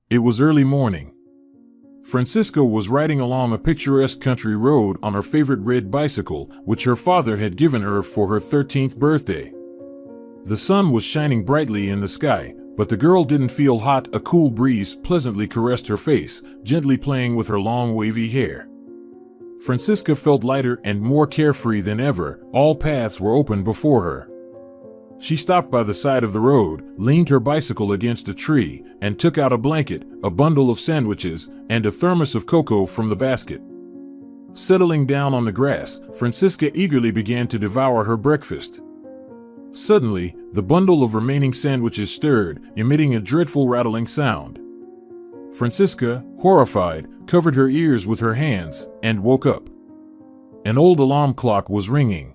It was early morning. Francisca was riding along a picturesque country road on her favorite red bicycle, which her father had given her for her 13th birthday. The sun was shining brightly in the sky, but the girl didn't feel hot. A cool breeze pleasantly caressed her face, gently playing with her long wavy hair. Francisca felt lighter and more carefree than ever. All paths were open before her. She stopped by the side of the road, leaned her bicycle against a tree, and took out a blanket, a bundle of sandwiches, and a thermos of cocoa from the basket. Settling down on the grass, Francisca eagerly began to devour her breakfast. Suddenly, the bundle of remaining sandwiches stirred, emitting a dreadful rattling sound. Francisca, horrified, covered her ears with her hands and woke up. An old alarm clock was ringing.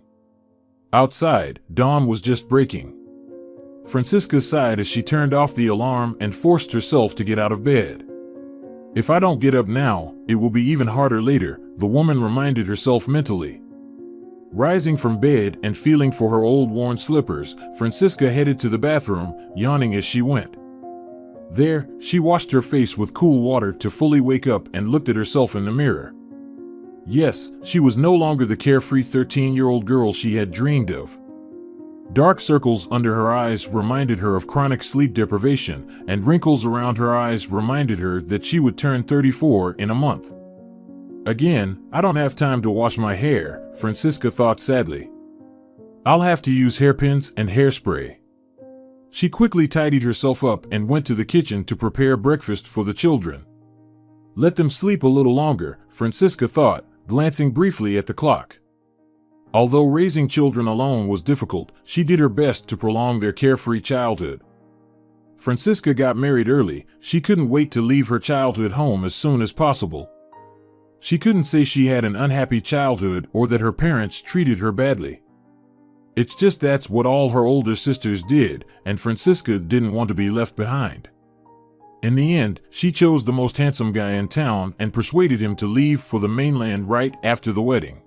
Outside, dawn was just breaking. Francisca sighed as she turned off the alarm and forced herself to get out of bed. "If I don't get up now, it will be even harder later," the woman reminded herself mentally. Rising from bed and feeling for her old worn slippers, Francisca headed to the bathroom, yawning as she went. There, she washed her face with cool water to fully wake up and looked at herself in the mirror. Yes, she was no longer the carefree 13-year-old girl she had dreamed of. Dark circles under her eyes reminded her of chronic sleep deprivation, and wrinkles around her eyes reminded her that she would turn 34 in a month. Again, I don't have time to wash my hair, Francisca thought sadly. I'll have to use hairpins and hairspray. She quickly tidied herself up and went to the kitchen to prepare breakfast for the children. Let them sleep a little longer, Francisca thought, glancing briefly at the clock. Although raising children alone was difficult, she did her best to prolong their carefree childhood. Francisca got married early. She couldn't wait to leave her childhood home as soon as possible. She couldn't say she had an unhappy childhood or that her parents treated her badly. It's just that's what all her older sisters did, and Francisca didn't want to be left behind. In the end, she chose the most handsome guy in town and persuaded him to leave for the mainland right after the wedding.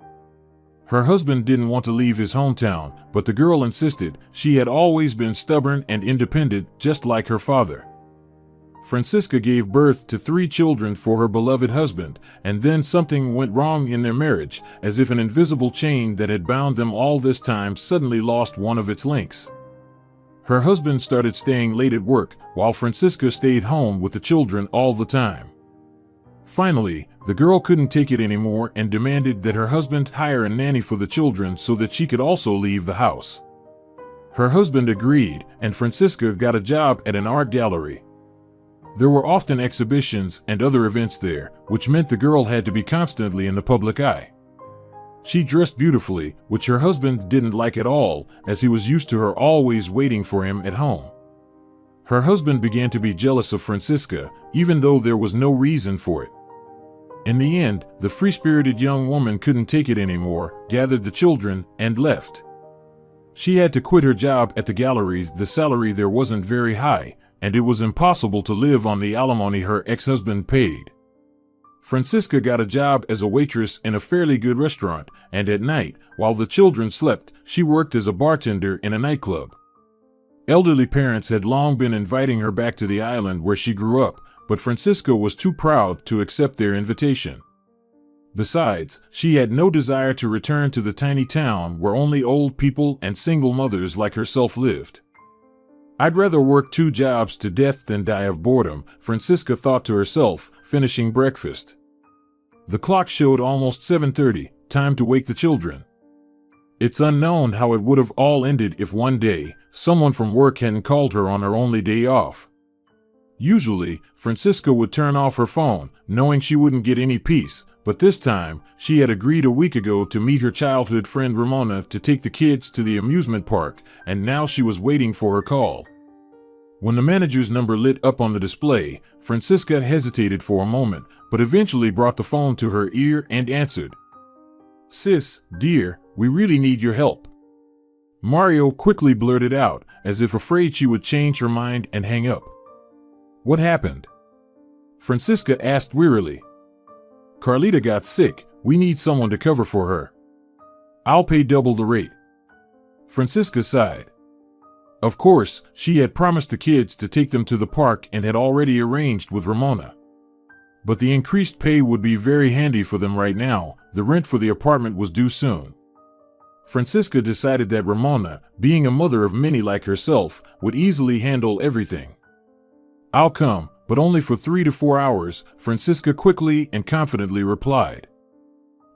Her husband didn't want to leave his hometown, but the girl insisted. She had always been stubborn and independent, just like her father. Francisca gave birth to 3 children for her beloved husband, and then something went wrong in their marriage, as if an invisible chain that had bound them all this time suddenly lost one of its links. Her husband started staying late at work, while Francisca stayed home with the children all the time. Finally, the girl couldn't take it anymore and demanded that her husband hire a nanny for the children so that she could also leave the house. Her husband agreed, and Francisca got a job at an art gallery. There were often exhibitions and other events there, which meant the girl had to be constantly in the public eye. She dressed beautifully, which her husband didn't like at all, as he was used to her always waiting for him at home. Her husband began to be jealous of Francisca, even though there was no reason for it. In the end, the free-spirited young woman couldn't take it anymore, gathered the children, and left. She had to quit her job at the gallery. The salary there wasn't very high, and it was impossible to live on the alimony her ex-husband paid. Francisca got a job as a waitress in a fairly good restaurant, and at night, while the children slept, she worked as a bartender in a nightclub. Elderly parents had long been inviting her back to the island where she grew up, but Francisca was too proud to accept their invitation. Besides, she had no desire to return to the tiny town where only old people and single mothers like herself lived. I'd rather work 2 jobs to death than die of boredom, Francisca thought to herself, finishing breakfast. The clock showed almost 7:30, time to wake the children. It's unknown how it would have all ended if one day, someone from work hadn't called her on her only day off. Usually, Francisca would turn off her phone, knowing she wouldn't get any peace, but this time, she had agreed a week ago to meet her childhood friend Ramona to take the kids to the amusement park, and now she was waiting for her call. When the manager's number lit up on the display, Francisca hesitated for a moment, but eventually brought the phone to her ear and answered. "Sis, dear, we really need your help." Mario quickly blurted out, as if afraid she would change her mind and hang up. "What happened?" Francisca asked wearily. "Carlita got sick. We need someone to cover for her. I'll pay double the rate." Francisca sighed. Of course, she had promised the kids to take them to the park and had already arranged with Ramona. But the increased pay would be very handy for them right now. The rent for the apartment was due soon. Francisca decided that Ramona, being a mother of many like herself, would easily handle everything. "I'll come, but only for 3 to 4 hours," Francisca quickly and confidently replied.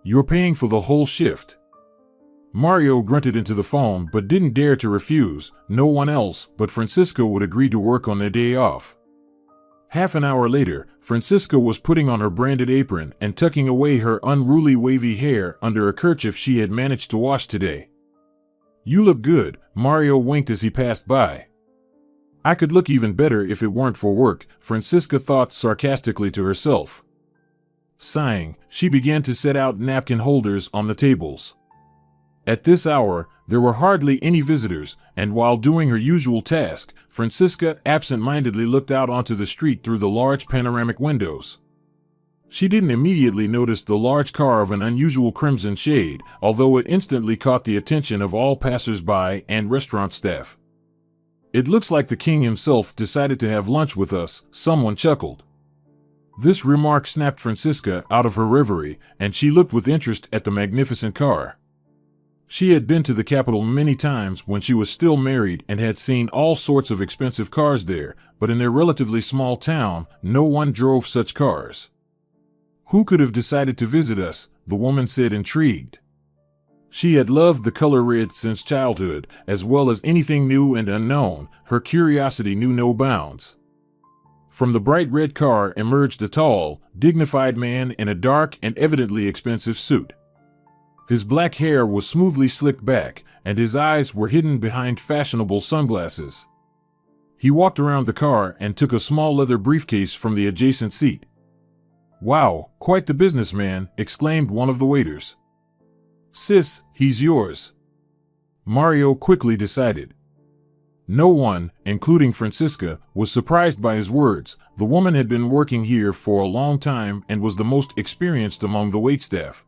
"You're paying for the whole shift." Mario grunted into the phone but didn't dare to refuse. No one else but Francisca would agree to work on their day off. Half an hour later, Francisca was putting on her branded apron and tucking away her unruly wavy hair under a kerchief she had managed to wash today. "You look good," Mario winked as he passed by. "I could look even better if it weren't for work," Francisca thought sarcastically to herself. Sighing, she began to set out napkin holders on the tables. At this hour, there were hardly any visitors, and while doing her usual task, Francisca absent-mindedly looked out onto the street through the large panoramic windows. She didn't immediately notice the large car of an unusual crimson shade, although it instantly caught the attention of all passers-by and restaurant staff. "It looks like the king himself decided to have lunch with us," someone chuckled. This remark snapped Francisca out of her reverie, and she looked with interest at the magnificent car. She had been to the capital many times when she was still married and had seen all sorts of expensive cars there, but in their relatively small town, no one drove such cars. "Who could have decided to visit us?" the woman said, intrigued. She had loved the color red since childhood, as well as anything new and unknown. Her curiosity knew no bounds. From the bright red car emerged a tall, dignified man in a dark and evidently expensive suit. His black hair was smoothly slicked back, and his eyes were hidden behind fashionable sunglasses. He walked around the car and took a small leather briefcase from the adjacent seat. "Wow, quite the businessman," exclaimed one of the waiters. "Sis, he's yours," Mario quickly decided. No one, including Francisca, was surprised by his words. The woman had been working here for a long time and was the most experienced among the waitstaff.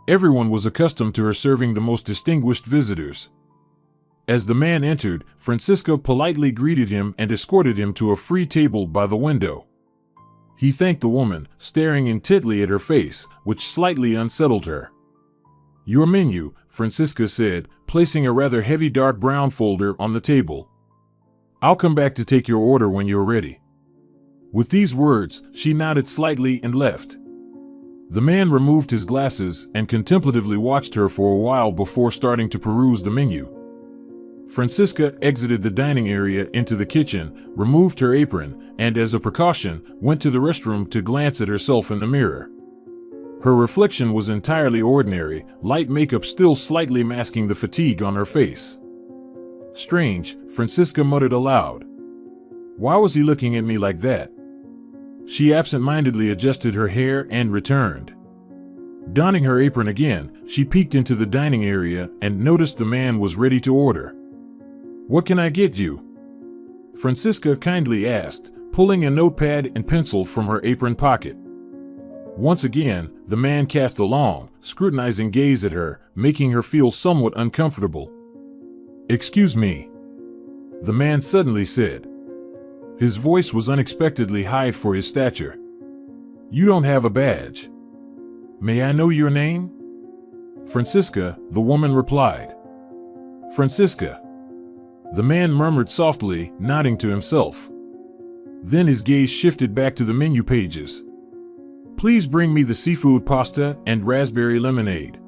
Everyone was accustomed to her serving the most distinguished visitors. As the man entered, Francisca politely greeted him and escorted him to a free table by the window. He thanked the woman, staring intently at her face, which slightly unsettled her. "Your menu," Francisca said, placing a rather heavy dark brown folder on the table. "I'll come back to take your order when you're ready." With these words, she nodded slightly and left. The man removed his glasses and contemplatively watched her for a while before starting to peruse the menu. Francisca exited the dining area into the kitchen, removed her apron, and as a precaution, went to the restroom to glance at herself in the mirror. Her reflection was entirely ordinary, light makeup still slightly masking the fatigue on her face. "Strange," Francisca muttered aloud. "Why was he looking at me like that?" She absent-mindedly adjusted her hair and returned. Donning her apron again, she peeked into the dining area and noticed the man was ready to order. "What can I get you?" Francisca kindly asked, pulling a notepad and pencil from her apron pocket. Once again, the man cast a long, scrutinizing gaze at her, making her feel somewhat uncomfortable. "Excuse me," the man suddenly said. His voice was unexpectedly high for his stature. "You don't have a badge. May I know your name?" "Francisca," the woman replied. "Francisca." The man murmured softly, nodding to himself. Then his gaze shifted back to the menu pages. "Please bring me the seafood pasta and raspberry lemonade."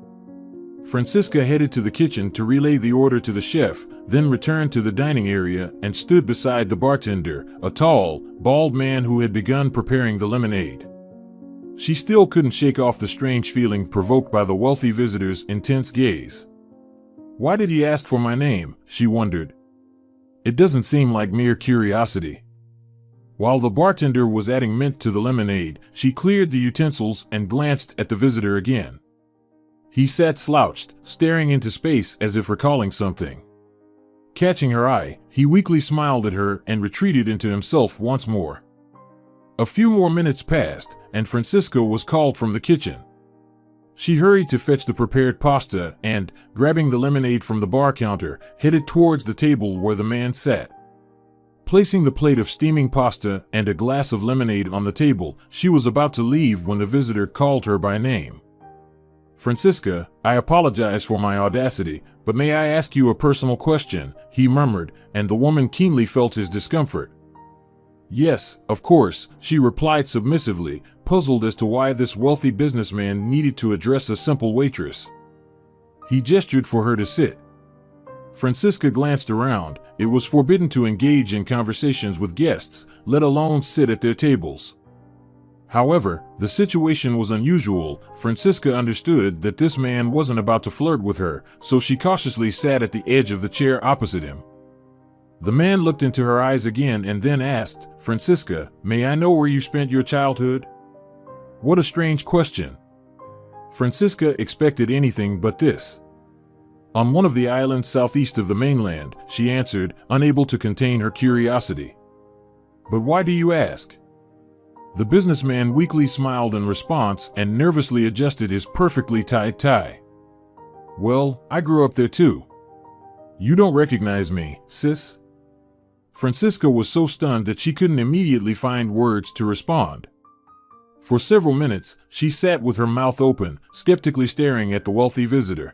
Francisca headed to the kitchen to relay the order to the chef, then returned to the dining area and stood beside the bartender, a tall, bald man who had begun preparing the lemonade. She still couldn't shake off the strange feeling provoked by the wealthy visitor's intense gaze. "Why did he ask for my name?" she wondered. "It doesn't seem like mere curiosity." While the bartender was adding mint to the lemonade, she cleared the utensils and glanced at the visitor again. He sat slouched, staring into space as if recalling something. Catching her eye, he weakly smiled at her and retreated into himself once more. A few more minutes passed, and Francisca was called from the kitchen. She hurried to fetch the prepared pasta and, grabbing the lemonade from the bar counter, headed towards the table where the man sat. Placing the plate of steaming pasta and a glass of lemonade on the table, she was about to leave when the visitor called her by name. "Francisca, I apologize for my audacity, but may I ask you a personal question?" he murmured, and the woman keenly felt his discomfort. "Yes, of course," she replied submissively, puzzled as to why this wealthy businessman needed to address a simple waitress. He gestured for her to sit. Francisca glanced around. It was forbidden to engage in conversations with guests, let alone sit at their tables. However, the situation was unusual. Francisca understood that this man wasn't about to flirt with her, so she cautiously sat at the edge of the chair opposite him. The man looked into her eyes again and then asked, "Francisca, may I know where you spent your childhood?" What a strange question. Francisca expected anything but this. "On one of the islands southeast of the mainland," she answered, unable to contain her curiosity. "But why do you ask?" The businessman weakly smiled in response and nervously adjusted his perfectly tied tie. "Well, I grew up there too." "You don't recognize me, sis?" Francisca was so stunned that she couldn't immediately find words to respond. For several minutes, she sat with her mouth open, skeptically staring at the wealthy visitor.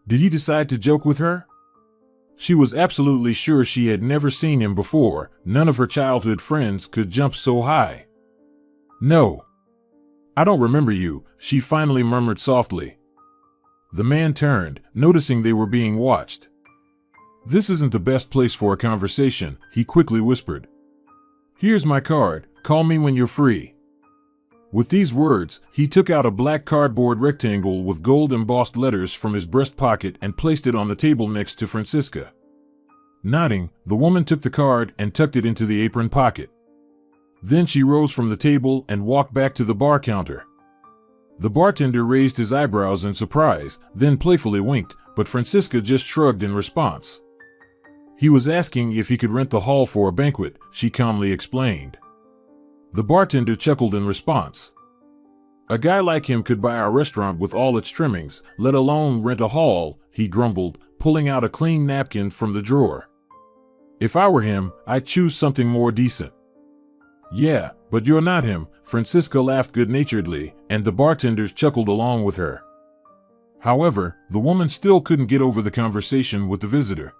Did he decide to joke with her? She was absolutely sure she had never seen him before. None of her childhood friends could jump so high. "No. I don't remember you," she finally murmured softly. The man turned, noticing they were being watched. "This isn't the best place for a conversation," he quickly whispered. "Here's my card. Call me when you're free." With these words, he took out a black cardboard rectangle with gold-embossed letters from his breast pocket and placed it on the table next to Francisca. Nodding, the woman took the card and tucked it into the apron pocket. Then she rose from the table and walked back to the bar counter. The bartender raised his eyebrows in surprise, then playfully winked, but Francisca just shrugged in response. "He was asking if he could rent the hall for a banquet," she calmly explained. The bartender chuckled in response. "A guy like him could buy our restaurant with all its trimmings, let alone rent a hall," he grumbled, pulling out a clean napkin from the drawer. "If I were him, I'd choose something more decent." "Yeah, but you're not him," Francisca laughed good-naturedly, and the bartenders chuckled along with her. However, the woman still couldn't get over the conversation with the visitor.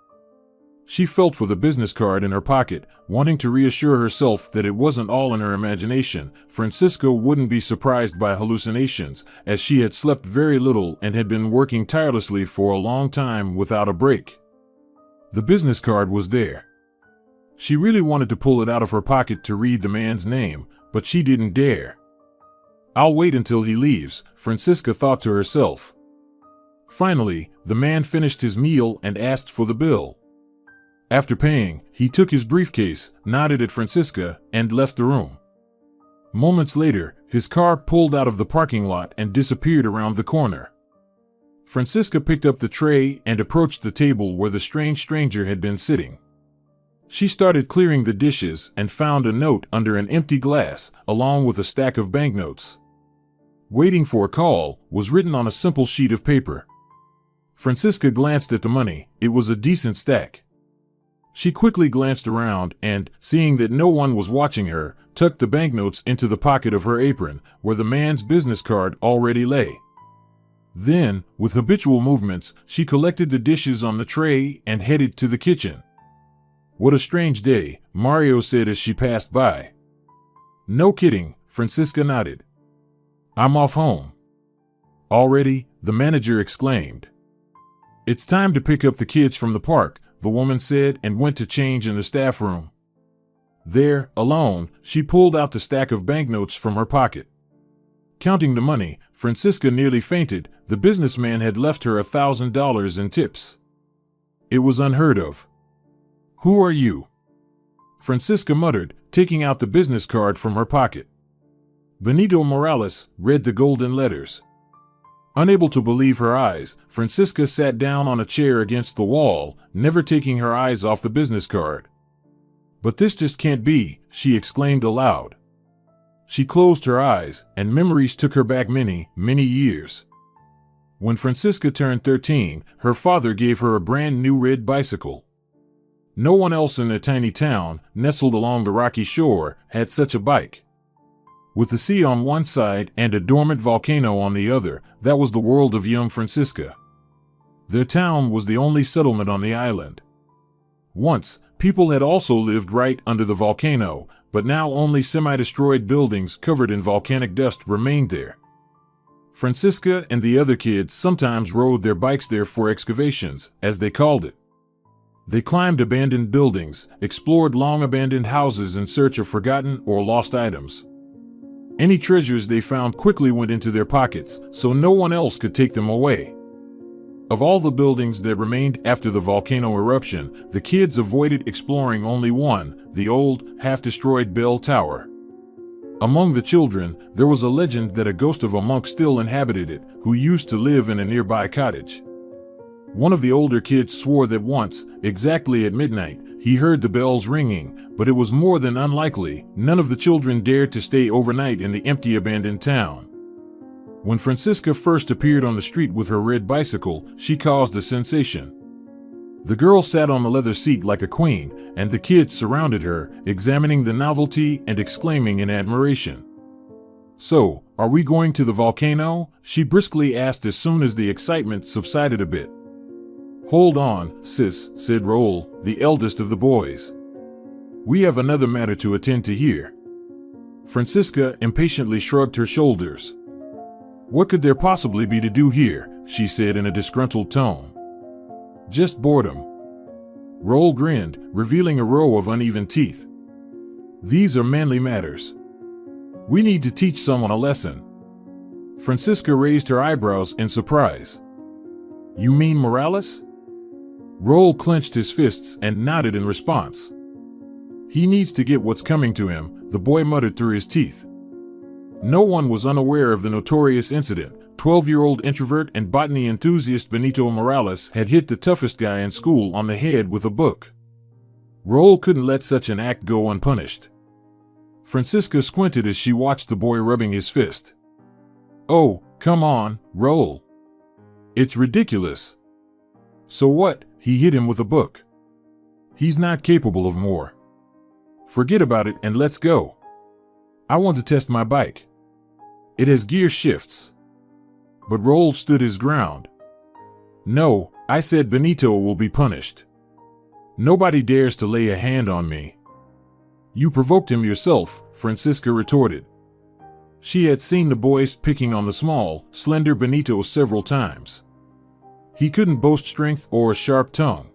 She felt for the business card in her pocket, wanting to reassure herself that it wasn't all in her imagination. Francisca wouldn't be surprised by hallucinations, as she had slept very little and had been working tirelessly for a long time without a break. The business card was there. She really wanted to pull it out of her pocket to read the man's name, but she didn't dare. "I'll wait until he leaves," Francisca thought to herself. Finally, the man finished his meal and asked for the bill. After paying, he took his briefcase, nodded at Francisca, and left the room. Moments later, his car pulled out of the parking lot and disappeared around the corner. Francisca picked up the tray and approached the table where the strange stranger had been sitting. She started clearing the dishes and found a note under an empty glass, along with a stack of banknotes. "Waiting for a call" was written on a simple sheet of paper. Francisca glanced at the money. It was a decent stack. She quickly glanced around and, seeing that no one was watching her, tucked the banknotes into the pocket of her apron, where the man's business card already lay. Then, with habitual movements, she collected the dishes on the tray and headed to the kitchen. "What a strange day," Mario said as she passed by. "No kidding," Francisca nodded. "I'm off home." "Already?" the manager exclaimed. "It's time to pick up the kids from the park," the woman said and went to change in the staff room. There, alone, she pulled out the stack of banknotes from her pocket. Counting the money, Francisca nearly fainted. The businessman had left her $1,000 in tips. It was unheard of. "Who are you?" Francisca muttered, taking out the business card from her pocket. "Benito Morales," read the golden letters. Unable to believe her eyes, Francisca sat down on a chair against the wall, never taking her eyes off the business card. "But this just can't be," she exclaimed aloud. She closed her eyes, and memories took her back many, many years. When Francisca turned 13, her father gave her a brand new red bicycle. No one else in their tiny town, nestled along the rocky shore, had such a bike. With the sea on one side and a dormant volcano on the other, that was the world of young Francisca. Their town was the only settlement on the island. Once, people had also lived right under the volcano, but now only semi-destroyed buildings covered in volcanic dust remained there. Francisca and the other kids sometimes rode their bikes there for excavations, as they called it. They climbed abandoned buildings, explored long-abandoned houses in search of forgotten or lost items. Any treasures they found quickly went into their pockets, so no one else could take them away. Of all the buildings that remained after the volcano eruption, the kids avoided exploring only one, the old, half-destroyed bell tower. Among the children, there was a legend that a ghost of a monk still inhabited it, who used to live in a nearby cottage. One of the older kids swore that once, exactly at midnight, he heard the bells ringing, but it was more than unlikely. None of the children dared to stay overnight in the empty abandoned town. When Francisca first appeared on the street with her red bicycle, she caused a sensation. The girl sat on the leather seat like a queen, and the kids surrounded her, examining the novelty and exclaiming in admiration. "So, are we going to the volcano?" she briskly asked as soon as the excitement subsided a bit. "Hold on, sis," said Raoul, the eldest of the boys. "We have another matter to attend to here." Francisca impatiently shrugged her shoulders. "What could there possibly be to do here?" she said in a disgruntled tone. "Just boredom." Raoul grinned, revealing a row of uneven teeth. "These are manly matters. We need to teach someone a lesson." Francisca raised her eyebrows in surprise. "You mean Morales?" Raoul clenched his fists and nodded in response. "He needs to get what's coming to him," the boy muttered through his teeth. No one was unaware of the notorious incident. 12-year-old introvert and botany enthusiast Benito Morales had hit the toughest guy in school on the head with a book. Raoul couldn't let such an act go unpunished. Francisca squinted as she watched the boy rubbing his fist. "Oh, come on, Raoul. It's ridiculous." "So what? He hit him with a book. He's not capable of more. Forget about it and let's go. I want to test my bike. It has gear shifts." But Raoul stood his ground. "No, I said Benito will be punished. Nobody dares to lay a hand on me." "You provoked him yourself," Francisca retorted. She had seen the boys picking on the small, slender Benito several times. He couldn't boast strength or a sharp tongue.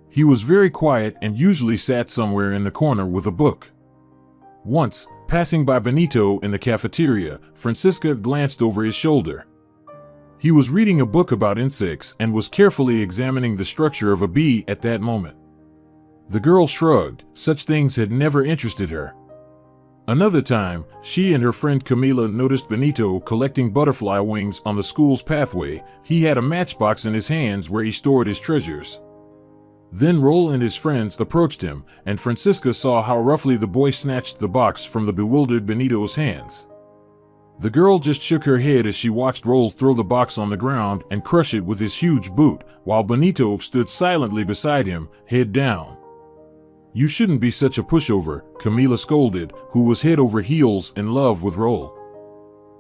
He was very quiet and usually sat somewhere in the corner with a book. Once, passing by Benito in the cafeteria, Francisca glanced over his shoulder. He was reading a book about insects and was carefully examining the structure of a bee at that moment. The girl shrugged. Such things had never interested her. Another time, she and her friend Camila noticed Benito collecting butterfly wings on the school's pathway. He had a matchbox in his hands where he stored his treasures. Then Raoul and his friends approached him, and Francisca saw how roughly the boy snatched the box from the bewildered Benito's hands. The girl just shook her head as she watched Raoul throw the box on the ground and crush it with his huge boot, while Benito stood silently beside him, head down. "You shouldn't be such a pushover," Camila scolded, who was head over heels in love with Raoul.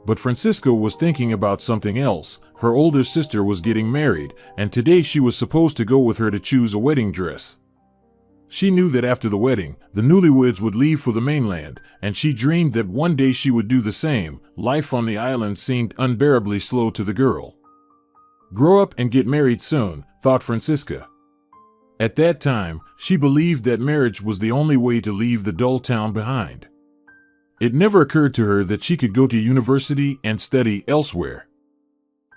But Francisca was thinking about something else. Her older sister was getting married, and today she was supposed to go with her to choose a wedding dress. She knew that after the wedding, the newlyweds would leave for the mainland, and she dreamed that one day she would do the same. Life on the island seemed unbearably slow to the girl. Grow up and get married soon, thought Francisca. At that time, she believed that marriage was the only way to leave the dull town behind. It never occurred to her that she could go to university and study elsewhere.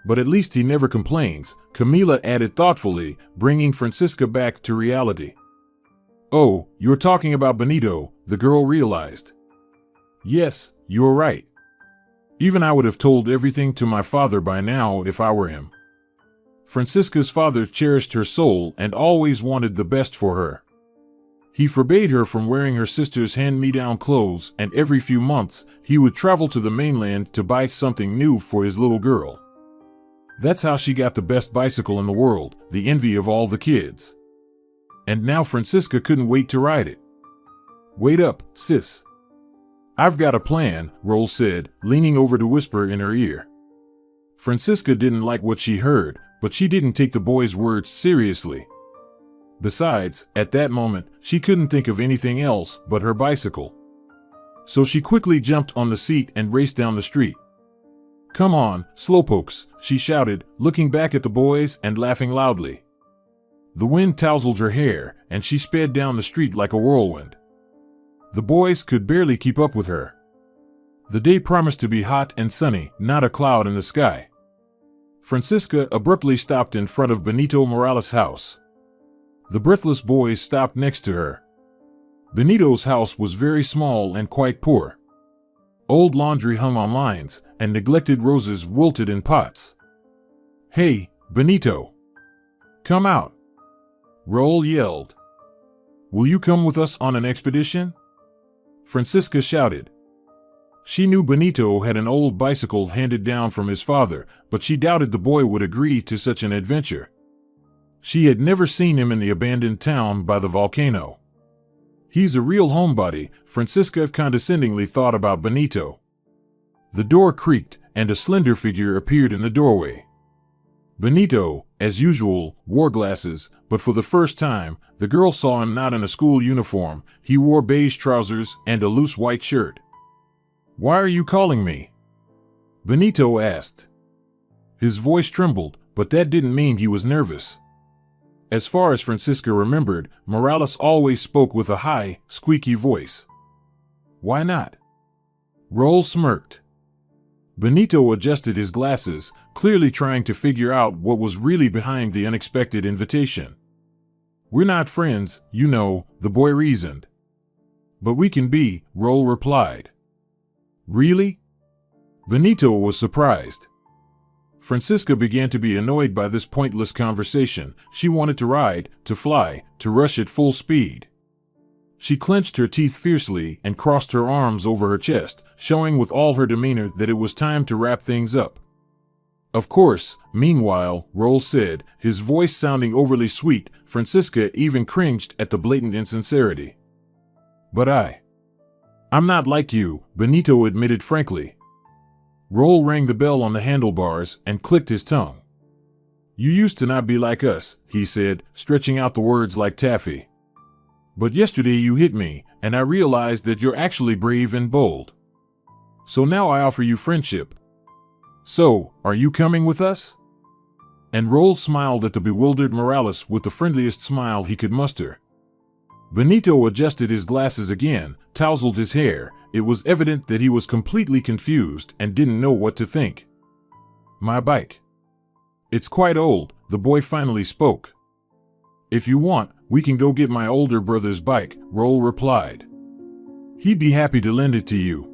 "But at least he never complains," Camila added thoughtfully, bringing Francisca back to reality. "Oh, you're talking about Benito," the girl realized. "Yes, you're right. Even I would have told everything to my father by now if I were him." Francisca's father cherished her soul and always wanted the best for her. He forbade her from wearing her sister's hand-me-down clothes, and every few months, he would travel to the mainland to buy something new for his little girl. That's how she got the best bicycle in the world, the envy of all the kids. And now Francisca couldn't wait to ride it. "Wait up, sis. I've got a plan," Roll said, leaning over to whisper in her ear. Francisca didn't like what she heard, but she didn't take the boy's words seriously. Besides, at that moment, she couldn't think of anything else but her bicycle. So she quickly jumped on the seat and raced down the street. "Come on, slowpokes," she shouted, looking back at the boys and laughing loudly. The wind tousled her hair, and she sped down the street like a whirlwind. The boys could barely keep up with her. The day promised to be hot and sunny, not a cloud in the sky. Francisca abruptly stopped in front of Benito Morales' house. The breathless boys stopped next to her. Benito's house was very small and quite poor. Old laundry hung on lines, and neglected roses wilted in pots. "Hey, Benito! Come out!" Roll yelled. "Will you come with us on an expedition?" Francisca shouted. She knew Benito had an old bicycle handed down from his father, but she doubted the boy would agree to such an adventure. She had never seen him in the abandoned town by the volcano. "He's a real homebody," Francisca condescendingly thought about Benito. The door creaked, and a slender figure appeared in the doorway. Benito, as usual, wore glasses, but for the first time, the girl saw him not in a school uniform. He wore beige trousers and a loose white shirt. "Why are you calling me?" Benito asked. His voice trembled, but that didn't mean he was nervous. As far as Francisca remembered, Morales always spoke with a high, squeaky voice. "Why not?" Roll smirked. Benito adjusted his glasses, clearly trying to figure out what was really behind the unexpected invitation. "We're not friends, you know," the boy reasoned. "But we can be," Roll replied. "Really?" Benito was surprised. Francisca began to be annoyed by this pointless conversation. She wanted to ride, to fly, to rush at full speed. She clenched her teeth fiercely and crossed her arms over her chest, showing with all her demeanor that it was time to wrap things up. "Of course," meanwhile, Roll said, his voice sounding overly sweet. Francisca even cringed at the blatant insincerity. "But I'm not like you," Benito admitted frankly. Roll rang the bell on the handlebars and clicked his tongue. "You used to not be like us," he said, stretching out the words like taffy. "But yesterday you hit me, and I realized that you're actually brave and bold. So now I offer you friendship. So, are you coming with us?" And Roll smiled at the bewildered Morales with the friendliest smile he could muster. Benito adjusted his glasses again, tousled his hair. It was evident that he was completely confused and didn't know what to think. "My bike. It's quite old," the boy finally spoke. "If you want, we can go get my older brother's bike," Roll replied. "He'd be happy to lend it to you."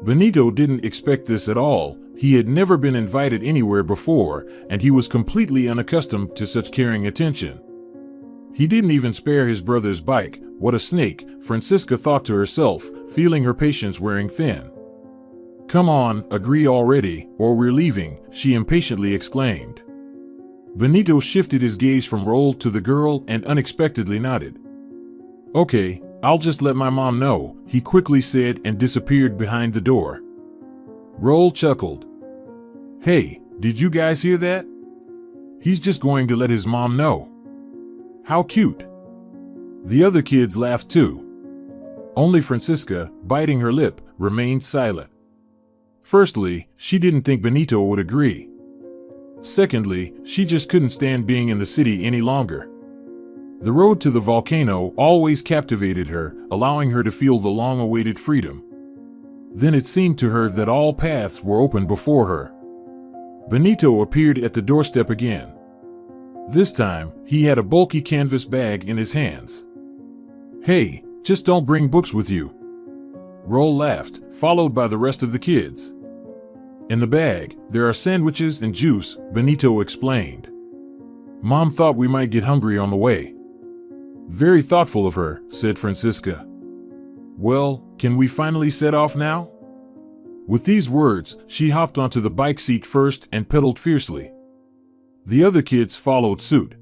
Benito didn't expect this at all. He had never been invited anywhere before, and he was completely unaccustomed to such caring attention. He didn't even spare his brother's bike. What a snake, Francisca thought to herself, feeling her patience wearing thin. "Come on, agree already, or we're leaving," she impatiently exclaimed. Benito shifted his gaze from Roll to the girl and unexpectedly nodded. "Okay, I'll just let my mom know," he quickly said and disappeared behind the door. Roll chuckled. "Hey, did you guys hear that? He's just going to let his mom know. How cute." The other kids laughed too. Only Francisca, biting her lip, remained silent. Firstly, she didn't think Benito would agree. Secondly, she just couldn't stand being in the city any longer. The road to the volcano always captivated her, allowing her to feel the long-awaited freedom. Then it seemed to her that all paths were open before her. Benito appeared at the doorstep again. This time, he had a bulky canvas bag in his hands. "Hey, just don't bring books with you." Roll laughed, followed by the rest of the kids. "In the bag, there are sandwiches and juice," Benito explained. "Mom thought we might get hungry on the way." "Very thoughtful of her," said Francisca. "Well, can we finally set off now?" With these words, she hopped onto the bike seat first and pedaled fiercely. The other kids followed suit.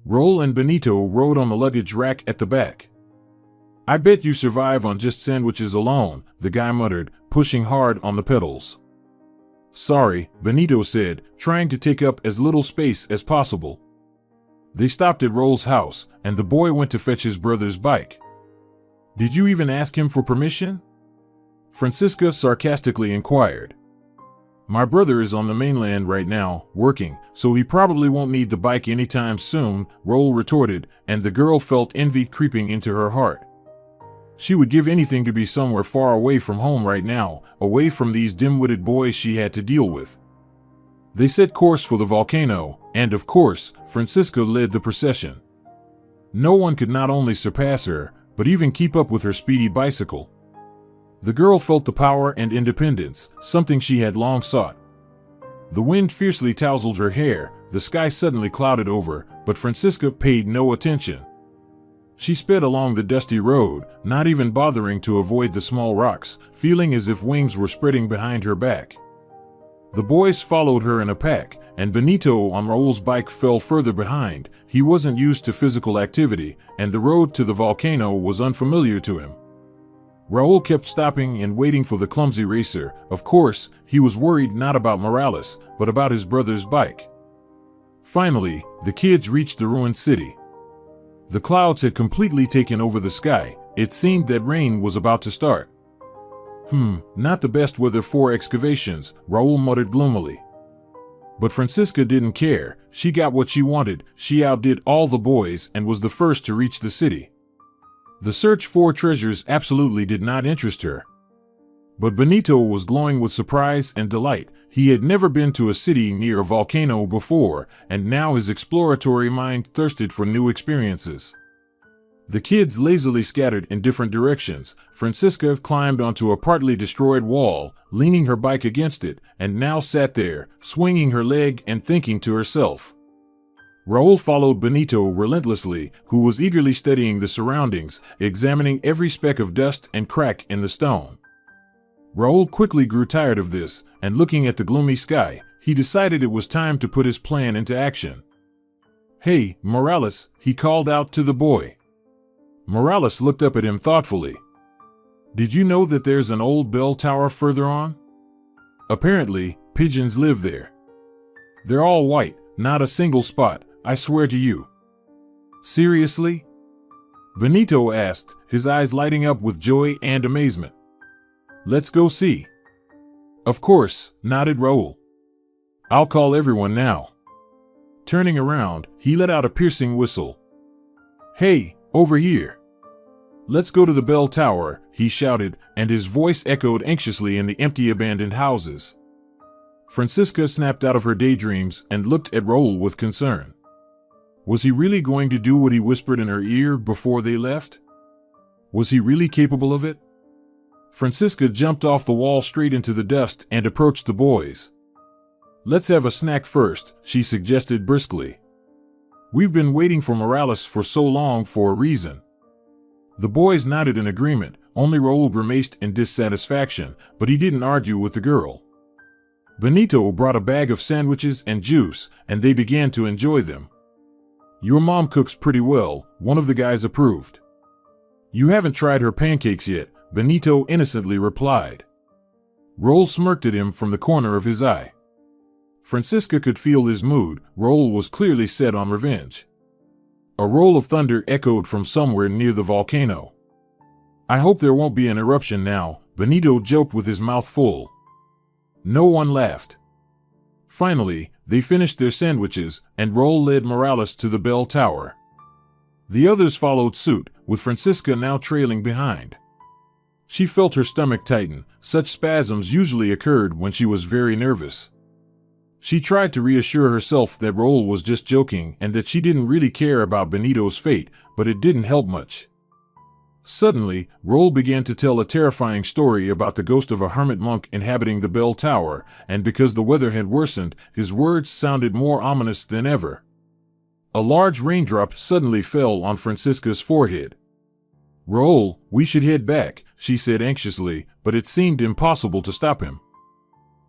Raul and Benito rode on the luggage rack at the back. "I bet you survive on just sandwiches alone," the guy muttered, pushing hard on the pedals. "Sorry," Benito said, trying to take up as little space as possible. They stopped at Raul's house, and the boy went to fetch his brother's bike. "Did you even ask him for permission?" Francisca sarcastically inquired. "My brother is on the mainland right now, working, so he probably won't need the bike anytime soon," Raul retorted, and the girl felt envy creeping into her heart. She would give anything to be somewhere far away from home right now, away from these dim-witted boys she had to deal with. They set course for the volcano, and of course, Francisca led the procession. No one could not only surpass her, but even keep up with her speedy bicycle. The girl felt the power and independence, something she had long sought. The wind fiercely tousled her hair, the sky suddenly clouded over, but Francisca paid no attention. She sped along the dusty road, not even bothering to avoid the small rocks, feeling as if wings were spreading behind her back. The boys followed her in a pack, and Benito on Raul's bike fell further behind. He wasn't used to physical activity, and the road to the volcano was unfamiliar to him. Raul kept stopping and waiting for the clumsy racer. Of course, he was worried not about Morales, but about his brother's bike. Finally, the kids reached the ruined city. The clouds had completely taken over the sky. It seemed that rain was about to start. Not the best weather for excavations, Raul muttered gloomily. But Francisca didn't care. She got what she wanted. She outdid all the boys and was the first to reach the city. The search for treasures absolutely did not interest her. But Benito was glowing with surprise and delight. He had never been to a city near a volcano before, and now his exploratory mind thirsted for new experiences. The kids lazily scattered in different directions. Francisca climbed onto a partly destroyed wall, leaning her bike against it, and now sat there, swinging her leg and thinking to herself. Raul followed Benito relentlessly, who was eagerly studying the surroundings, examining every speck of dust and crack in the stone. Raul quickly grew tired of this, and looking at the gloomy sky, he decided it was time to put his plan into action. "Hey, Morales," he called out to the boy. Morales looked up at him thoughtfully. "Did you know that there's an old bell tower further on? Apparently, pigeons live there. They're all white, not a single spot, I swear to you." "Seriously?" Benito asked, his eyes lighting up with joy and amazement. "Let's go see." "Of course," nodded Raul. "I'll call everyone now." Turning around, he let out a piercing whistle. "Hey, over here. Let's go to the bell tower," he shouted, and his voice echoed anxiously in the empty abandoned houses. Francisca snapped out of her daydreams and looked at Raul with concern. Was he really going to do what he whispered in her ear before they left? Was he really capable of it? Francisca jumped off the wall straight into the dust and approached the boys. "Let's have a snack first," she suggested briskly. "We've been waiting for Morales for so long for a reason." The boys nodded in agreement. Only Raul grimaced in dissatisfaction, but he didn't argue with the girl. Benito brought a bag of sandwiches and juice, and they began to enjoy them. "Your mom cooks pretty well," one of the guys approved. "You haven't tried her pancakes yet," Benito innocently replied. Raul smirked at him from the corner of his eye. Francisca could feel his mood. Raul was clearly set on revenge. A roll of thunder echoed from somewhere near the volcano. "I hope there won't be an eruption now," Benito joked with his mouth full. No one laughed. Finally, they finished their sandwiches, and Raul led Morales to the bell tower. The others followed suit, with Francisca now trailing behind. She felt her stomach tighten. Such spasms usually occurred when she was very nervous. She tried to reassure herself that Raul was just joking and that she didn't really care about Benito's fate, but it didn't help much. Suddenly, Raul began to tell a terrifying story about the ghost of a hermit monk inhabiting the bell tower, and because the weather had worsened, his words sounded more ominous than ever. A large raindrop suddenly fell on Francisca's forehead. Raul, we should head back, she said anxiously, but it seemed impossible to stop him.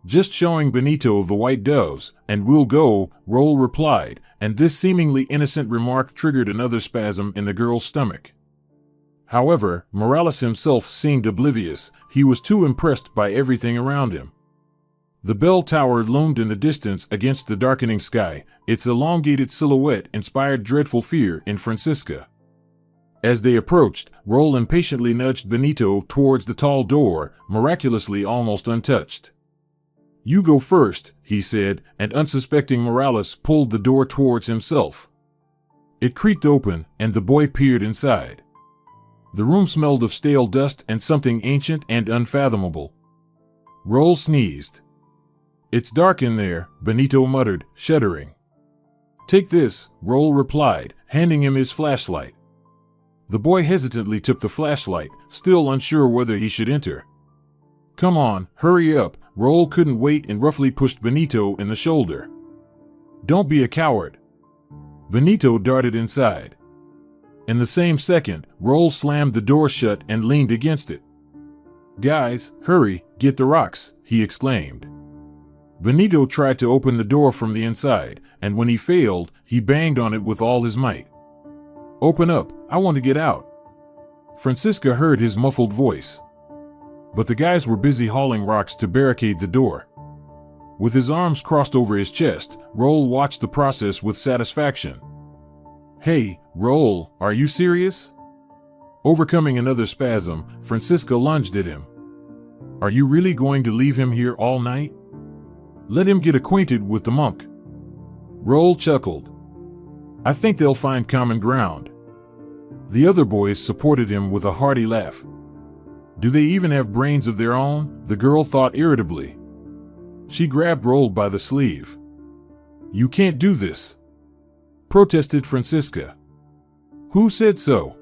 Just showing Benito the white doves, and we'll go, Raul replied, and this seemingly innocent remark triggered another spasm in the girl's stomach. However, Morales himself seemed oblivious. He was too impressed by everything around him. The bell tower loomed in the distance against the darkening sky. Its elongated silhouette inspired dreadful fear in Francisca. As they approached, Raul impatiently nudged Benito towards the tall door, miraculously almost untouched. You go first, he said, and unsuspecting Morales pulled the door towards himself. It creaked open, and the boy peered inside. The room smelled of stale dust and something ancient and unfathomable. Raul sneezed. It's dark in there, Benito muttered, shuddering. Take this, Raul replied, handing him his flashlight. The boy hesitantly took the flashlight, still unsure whether he should enter. Come on, hurry up, Raul couldn't wait and roughly pushed Benito in the shoulder. Don't be a coward. Benito darted inside. In the same second, Raul slammed the door shut and leaned against it. Guys, hurry, get the rocks, he exclaimed. Benito tried to open the door from the inside, and when he failed, he banged on it with all his might. Open up, I want to get out. Francisca heard his muffled voice. But the guys were busy hauling rocks to barricade the door. With his arms crossed over his chest, Raul watched the process with satisfaction. Hey, Raul, are you serious? Overcoming another spasm, Francisca lunged at him. Are you really going to leave him here all night? Let him get acquainted with the monk. Raul chuckled. I think they'll find common ground. The other boys supported him with a hearty laugh. Do they even have brains of their own? The girl thought irritably. She grabbed Raul by the sleeve. You can't do this, protested Francisca. Who said so?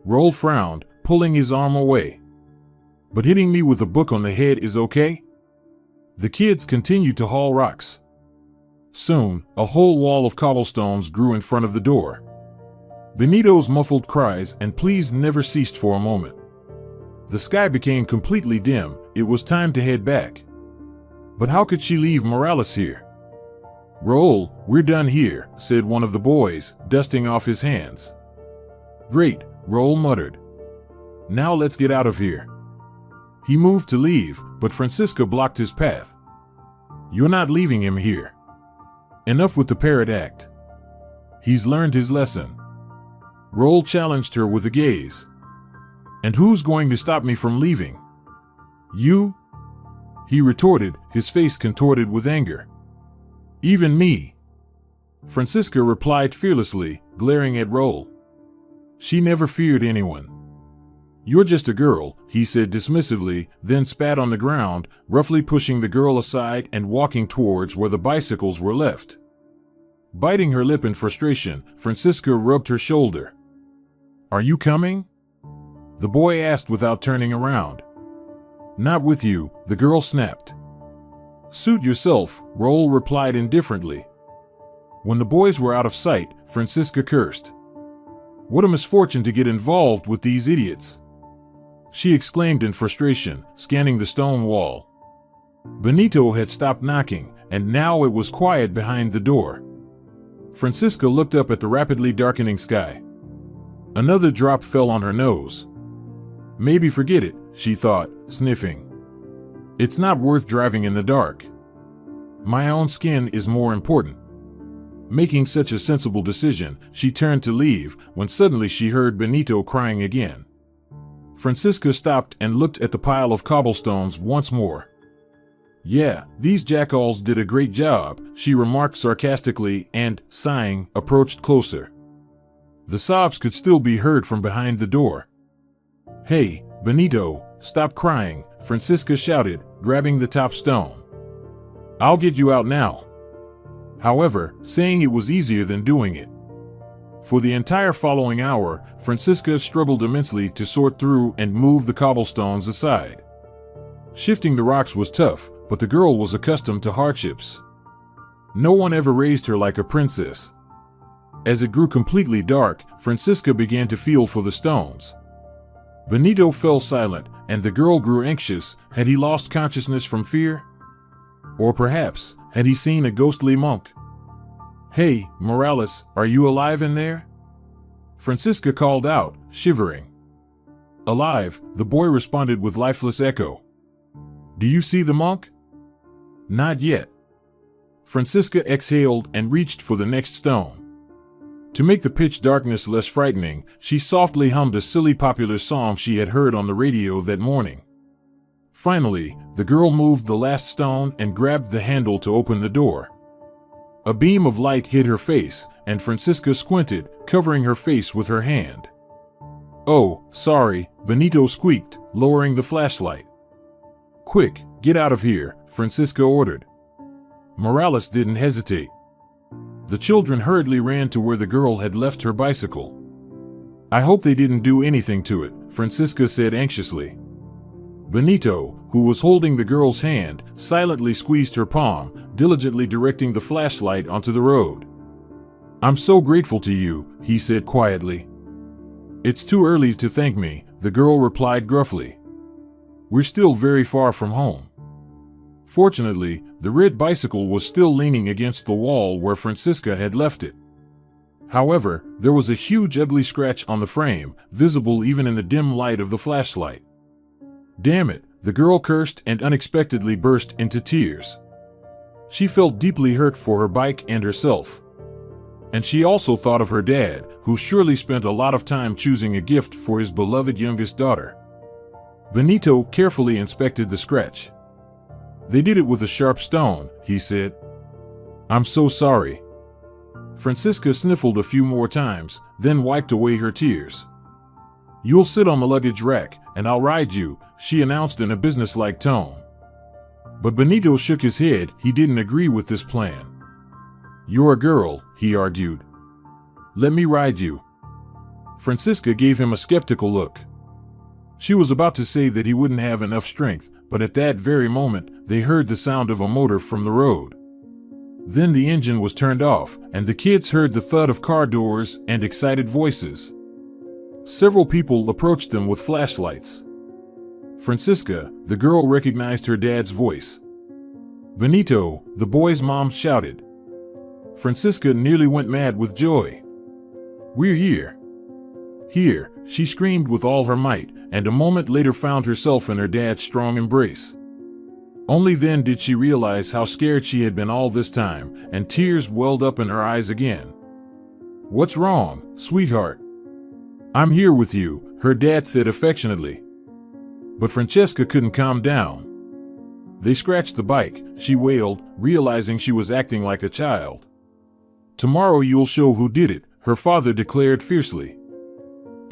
Raul frowned, pulling his arm away. But hitting me with a book on the head is okay? The kids continued to haul rocks. Soon, a whole wall of cobblestones grew in front of the door. Benito's muffled cries and pleas never ceased for a moment. The sky became completely dim. It was time to head back. But how could she leave Morales here? Raul, we're done here, said one of the boys, dusting off his hands. Great, Raul muttered. Now let's get out of here. He moved to leave, but Francisca blocked his path. You're not leaving him here. Enough with the parrot act. He's learned his lesson. Raul challenged her with a gaze. And who's going to stop me from leaving? You? He retorted, his face contorted with anger. Even me. Francisca replied fearlessly, glaring at Raul. She never feared anyone. You're just a girl, he said dismissively, then spat on the ground, roughly pushing the girl aside and walking towards where the bicycles were left. Biting her lip in frustration, Francisca rubbed her shoulder. Are you coming? The boy asked without turning around. Not with you, the girl snapped. Suit yourself, Raul replied indifferently. When the boys were out of sight, Francisca cursed. What a misfortune to get involved with these idiots, she exclaimed in frustration, scanning the stone wall. Benito had stopped knocking, and now it was quiet behind the door. Francisca looked up at the rapidly darkening sky. Another drop fell on her nose. Maybe forget it, she thought, sniffing. It's not worth driving in the dark. My own skin is more important. Making such a sensible decision, she turned to leave when suddenly she heard Benito crying again. Francisca stopped and looked at the pile of cobblestones once more. Yeah, these jackals did a great job, she remarked sarcastically and, sighing, approached closer. The sobs could still be heard from behind the door. Hey, Benito, stop crying, Francisca shouted, grabbing the top stone. I'll get you out now. However, saying it was easier than doing it. For the entire following hour, Francisca struggled immensely to sort through and move the cobblestones aside. Shifting the rocks was tough, but the girl was accustomed to hardships. No one ever raised her like a princess. As it grew completely dark, Francisca began to feel for the stones. Benito fell silent, and the girl grew anxious. Had he lost consciousness from fear? Or perhaps, had he seen a ghostly monk? "Hey, Morales, are you alive in there?" Francisca called out, shivering. "Alive," the boy responded with lifeless echo. "Do you see the monk?" "Not yet." Francisca exhaled and reached for the next stone. To make the pitch darkness less frightening, she softly hummed a silly popular song she had heard on the radio that morning. Finally, the girl moved the last stone and grabbed the handle to open the door. A beam of light hit her face, and Francisca squinted, covering her face with her hand. "Oh, sorry," Benito squeaked, lowering the flashlight. "Quick, get out of here," Francisca ordered. Morales didn't hesitate. The children hurriedly ran to where the girl had left her bicycle. "I hope they didn't do anything to it," Francisca said anxiously. Benito, who was holding the girl's hand, silently squeezed her palm, diligently directing the flashlight onto the road. "I'm so grateful to you," he said quietly. "It's too early to thank me," the girl replied gruffly. "We're still very far from home." Fortunately, the red bicycle was still leaning against the wall where Francisca had left it. However, there was a huge ugly scratch on the frame, visible even in the dim light of the flashlight. "Damn it," the girl cursed and unexpectedly burst into tears. She felt deeply hurt for her bike and herself. And she also thought of her dad, who surely spent a lot of time choosing a gift for his beloved youngest daughter. Benito carefully inspected the scratch. "They did it with a sharp stone," he said. "I'm so sorry." Francisca sniffled a few more times, then wiped away her tears. "You'll sit on the luggage rack, and I'll ride you," she announced in a businesslike tone. But Benito shook his head. He didn't agree with this plan. "You're a girl," he argued. "Let me ride you." Francisca gave him a skeptical look. She was about to say that he wouldn't have enough strength, but at that very moment, they heard the sound of a motor from the road. Then the engine was turned off, and the kids heard the thud of car doors and excited voices. Several people approached them with flashlights. Francisca, the girl, recognized her dad's voice. "Benito," the boy's mom shouted. Francisca nearly went mad with joy. "We're here." "Here," she screamed with all her might, and a moment later found herself in her dad's strong embrace. Only then did she realize how scared she had been all this time, and tears welled up in her eyes again. "What's wrong, sweetheart?" "I'm here with you," her dad said affectionately. But Francesca couldn't calm down. "They scratched the bike," she wailed, realizing she was acting like a child. "Tomorrow you'll show who did it," her father declared fiercely.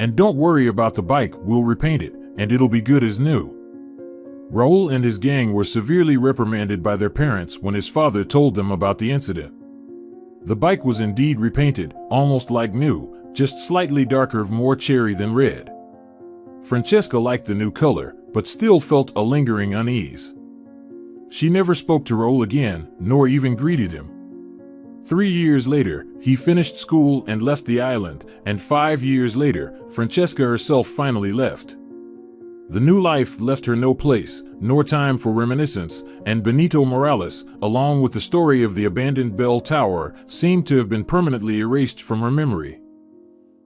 "And don't worry about the bike, we'll repaint it, and it'll be good as new." Raul and his gang were severely reprimanded by their parents when his father told them about the incident. The bike was indeed repainted, almost like new, just slightly darker, more cherry than red. Francesca liked the new color, but still felt a lingering unease. She never spoke to Raul again, nor even greeted him. 3 years later, he finished school and left the island, and 5 years later, Francesca herself finally left. The new life left her no place, nor time for reminiscence, and Benito Morales, along with the story of the abandoned bell tower, seemed to have been permanently erased from her memory.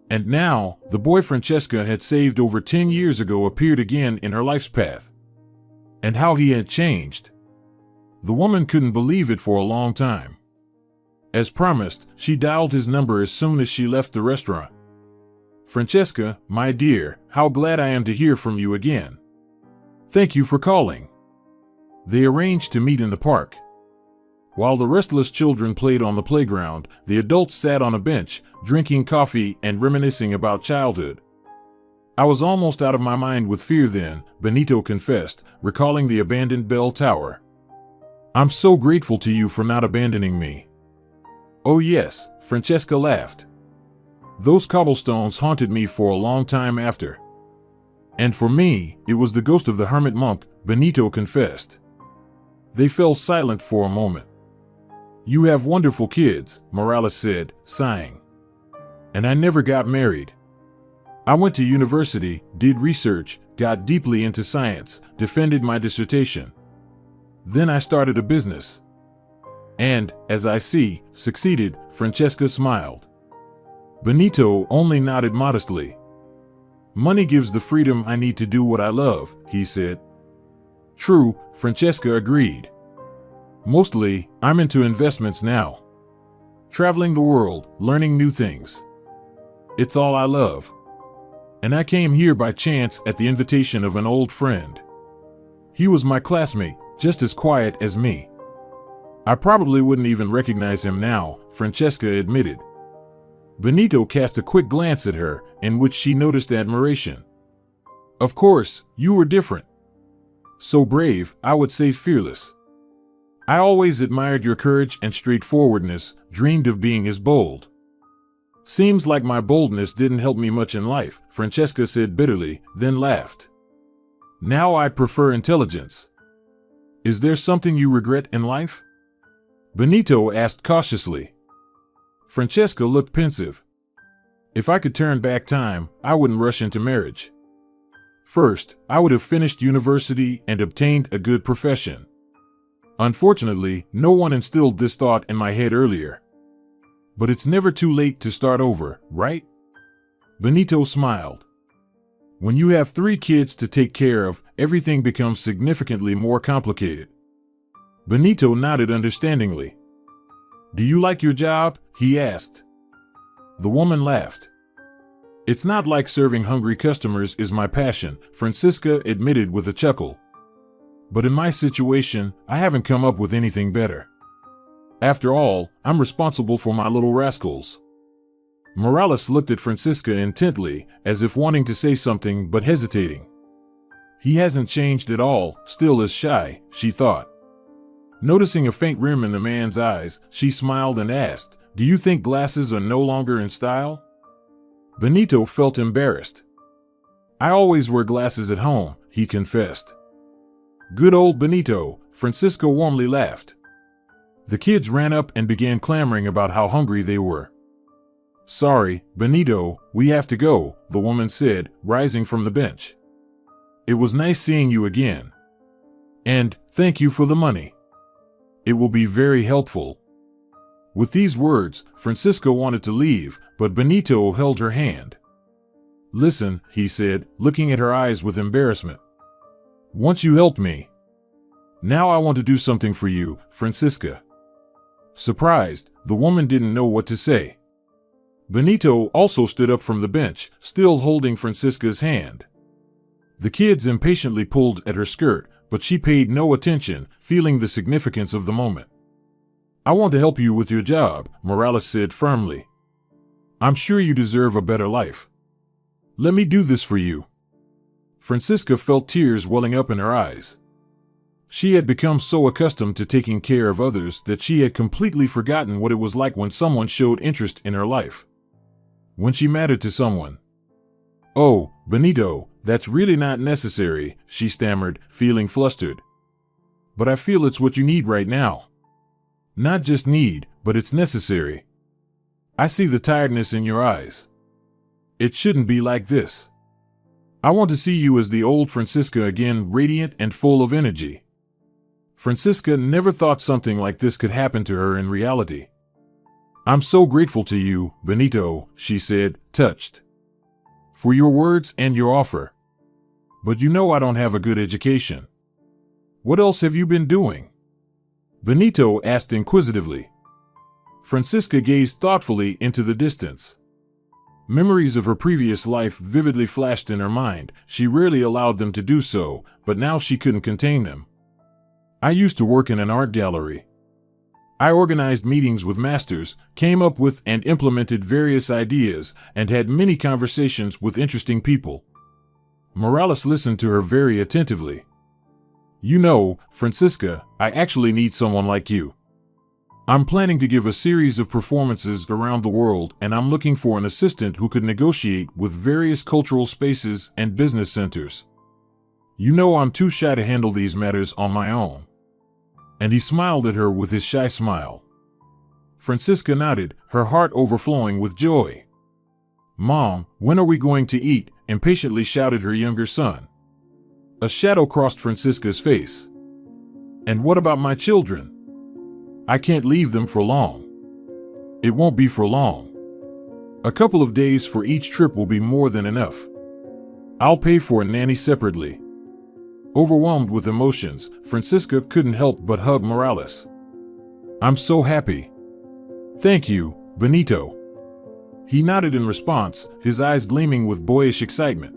And now, the boy Francesca had saved over 10 years ago appeared again in her life's path. And how he had changed. The woman couldn't believe it for a long time. As promised, she dialed his number as soon as she left the restaurant. "Francesca, my dear, how glad I am to hear from you again. Thank you for calling." They arranged to meet in the park. While the restless children played on the playground, the adults sat on a bench, drinking coffee and reminiscing about childhood. "I was almost out of my mind with fear then," Benito confessed, recalling the abandoned bell tower. "I'm so grateful to you for not abandoning me." "Oh yes," Francesca laughed. "Those cobblestones haunted me for a long time after." "And for me, it was the ghost of the hermit monk," Benito confessed. They fell silent for a moment. "You have wonderful kids," Morales said, sighing. "And I never got married." I went to university, did research, got deeply into science, defended my dissertation. Then I started a business. And, as I see, succeeded, Francesca smiled. Benito only nodded modestly. Money gives the freedom I need to do what I love, he said. True, Francesca agreed. Mostly, I'm into investments now. Traveling the world, learning new things. It's all I love. And I came here by chance at the invitation of an old friend. He was my classmate, just as quiet as me. I probably wouldn't even recognize him now, Francesca admitted. Benito cast a quick glance at her, in which she noticed admiration. Of course, you were different. So brave, I would say fearless. I always admired your courage and straightforwardness, dreamed of being as bold. Seems like my boldness didn't help me much in life, Francesca said bitterly, then laughed. Now I prefer intelligence. Is there something you regret in life? Benito asked cautiously. Francesca looked pensive. If I could turn back time, I wouldn't rush into marriage. First, I would have finished university and obtained a good profession. Unfortunately, no one instilled this thought in my head earlier. But it's never too late to start over, right? Benito smiled. When you have 3 kids to take care of, everything becomes significantly more complicated. Benito nodded understandingly. Do you like your job? He asked. The woman laughed. It's not like serving hungry customers is my passion, Francisca admitted with a chuckle. But in my situation, I haven't come up with anything better. After all, I'm responsible for my little rascals. Morales looked at Francisca intently, as if wanting to say something but hesitating. He hasn't changed at all, still as shy, she thought. Noticing a faint rim in the man's eyes, she smiled and asked, Do you think glasses are no longer in style? Benito felt embarrassed. I always wear glasses at home, he confessed. Good old Benito, Francisca warmly laughed. The kids ran up and began clamoring about how hungry they were. Sorry, Benito, we have to go, the woman said, rising from the bench. It was nice seeing you again. And, thank you for the money. It will be very helpful. With these words, Francisca wanted to leave, but Benito held her hand. Listen, he said, looking at her eyes with embarrassment. Once you helped me. Now I want to do something for you, Francisca. Surprised, the woman didn't know what to say. Benito also stood up from the bench, still holding Francisca's hand. The kids impatiently pulled at her skirt, but she paid no attention, feeling the significance of the moment. I want to help you with your job, Morales said firmly. I'm sure you deserve a better life. Let me do this for you. Francisca felt tears welling up in her eyes. She had become so accustomed to taking care of others that she had completely forgotten what it was like when someone showed interest in her life. When she mattered to someone. Oh, Benito, that's really not necessary, she stammered, feeling flustered. But I feel it's what you need right now. Not just need, but it's necessary. I see the tiredness in your eyes. It shouldn't be like this. I want to see you as the old Francisca again, radiant and full of energy. Francisca never thought something like this could happen to her in reality. I'm so grateful to you, Benito, she said, touched. For your words and your offer. But you know I don't have a good education. What else have you been doing? Benito asked inquisitively. Francisca gazed thoughtfully into the distance. Memories of her previous life vividly flashed in her mind. She rarely allowed them to do so, but now she couldn't contain them. I used to work in an art gallery. I organized meetings with masters, came up with and implemented various ideas, and had many conversations with interesting people. Morales listened to her very attentively. You know, Francisca, I actually need someone like you. I'm planning to give a series of performances around the world, and I'm looking for an assistant who could negotiate with various cultural spaces and business centers. You know I'm too shy to handle these matters on my own. And he smiled at her with his shy smile. Francisca nodded, her heart overflowing with joy. "Mom, when are we going to eat?" impatiently shouted her younger son. A shadow crossed Francisca's face. "And what about my children? I can't leave them for long." "It won't be for long. A couple of days for each trip will be more than enough. I'll pay for a nanny separately." Overwhelmed with emotions, Francisca couldn't help but hug Morales. "I'm so happy." "Thank you, Benito." He nodded in response, his eyes gleaming with boyish excitement.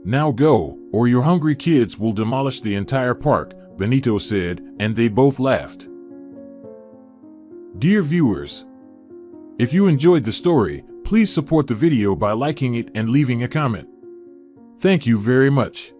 "Now go, or your hungry kids will demolish the entire park," Benito said, and they both laughed. Dear viewers, if you enjoyed the story, please support the video by liking it and leaving a comment. Thank you very much.